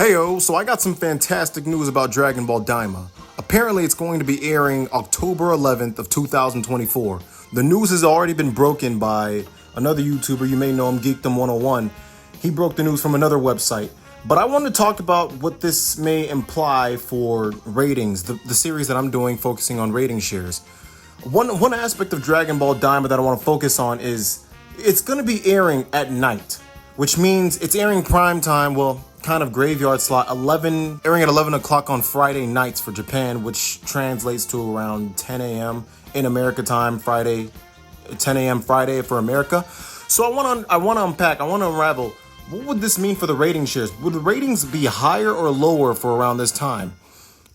Heyo, so I got some fantastic news about Dragon Ball Daima. Apparently it's going to be airing October 11th of 2024. The news has already been broken by another YouTuber, you may know him, Geekdom 101. He broke the news from another website. But I want to talk about what this may imply for ratings, the series that I'm doing focusing on rating shares. One aspect of Dragon Ball Daima that I want to focus on is it's going to be airing at night, which means it's airing prime time, well, kind of graveyard slot, airing at 11 o'clock on Friday nights for Japan, which translates to around 10 a.m. in America time, 10 a.m. Friday for America. So I want to unpack, I want to unravel, what would this mean for the rating shares? Would the ratings be higher or lower for around this time?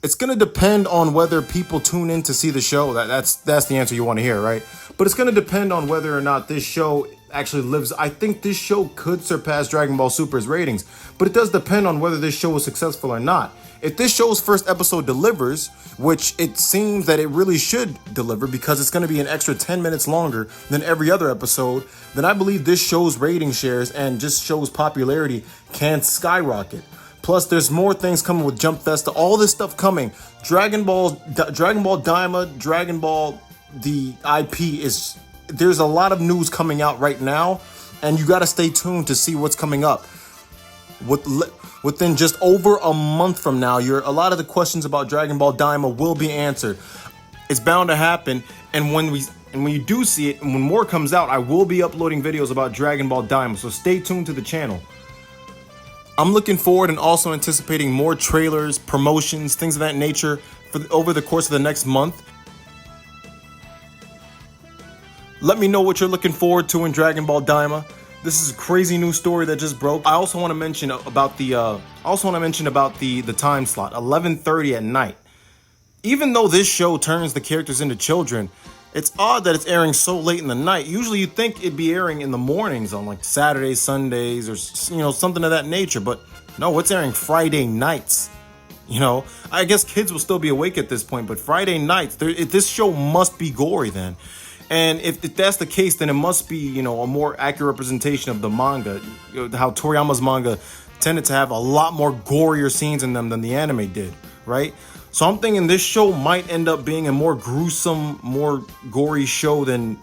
It's going to depend on whether people tune in to see the show. That's the answer you want to hear, right? But it's going to depend on whether or not this show actually lives. I think this show could surpass Dragon Ball Super's ratings, but it does depend on whether this show is successful or not. If this show's first episode delivers, which it seems that it really should deliver because it's going to be an extra 10 minutes longer than every other episode, then I believe this show's rating shares and just show's popularity can skyrocket. Plus, there's more things coming with Jump Festa, all this stuff coming. Dragon Ball Daima, Dragon Ball, the IP is, there's a lot of news coming out right now, and you got to stay tuned to see what's coming up. Within just over a month from now, a lot of the questions about Dragon Ball Daima will be answered. It's bound to happen, and when you do see it, and when more comes out, I will be uploading videos about Dragon Ball Daima, so stay tuned to the channel. I'm looking forward and also anticipating more trailers, promotions, things of that nature over the course of the next month. Let me know what you're looking forward to in Dragon Ball Daima. This is a crazy new story that just broke. I also want to mention about the time slot, 11:30 at night. Even though this show turns the characters into children, it's odd that it's airing so late in the night. Usually you'd think it'd be airing in the mornings on like Saturdays, Sundays, or something of that nature. But no, it's airing Friday nights. I guess kids will still be awake at this point, but Friday nights, this show must be gory then. And if that's the case, then it must be, a more accurate representation of the manga. How Toriyama's manga tended to have a lot more gorier scenes in them than the anime did, right? So I'm thinking this show might end up being a more gruesome, more gory show than,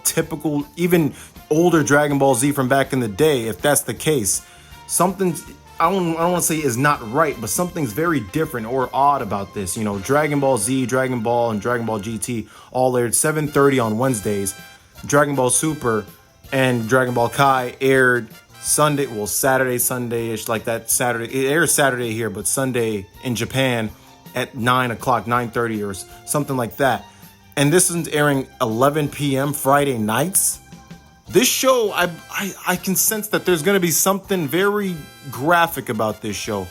typical, even older Dragon Ball Z from back in the day. If that's the case, I don't want to say is not right, but something's very different or odd about this. Dragon Ball Z, Dragon Ball, and Dragon Ball GT all aired 7:30 on Wednesdays. Dragon Ball Super and Dragon Ball Kai aired Sunday, well, Saturday, Sunday-ish, like that Saturday. It airs Saturday here, but Sunday in Japan at 9 o'clock, 9:30 or something like that. And this is airing 11 p.m. Friday nights. This show, I can sense that there's going to be something very graphic about this show.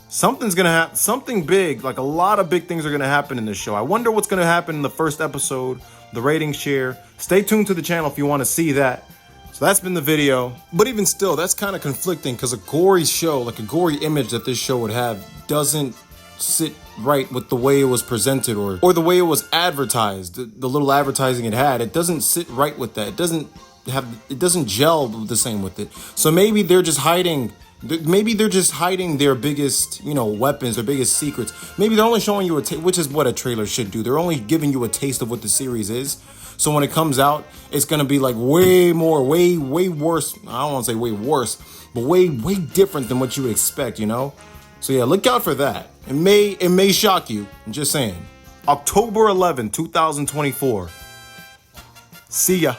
Something's going to happen, something big, like a lot of big things are going to happen in this show. I wonder what's going to happen in the first episode, the rating share. Stay tuned to the channel if you want to see that. So that's been the video. But even still, that's kind of conflicting because a gory show, like a gory image that this show would have, doesn't sit right with the way it was presented or the way it was advertised. The little advertising it had, it doesn't sit right with that. It doesn't gel the same with it. So maybe they're just hiding their biggest, weapons, their biggest secrets. Maybe they're only showing you which is what a trailer should do. They're only giving you a taste of what the series is. So when it comes out, it's going to be like way worse. I don't want to say way worse, but way different than what you would expect, So yeah, look out for that. It may shock you. I'm just saying. October 11, 2024. See ya.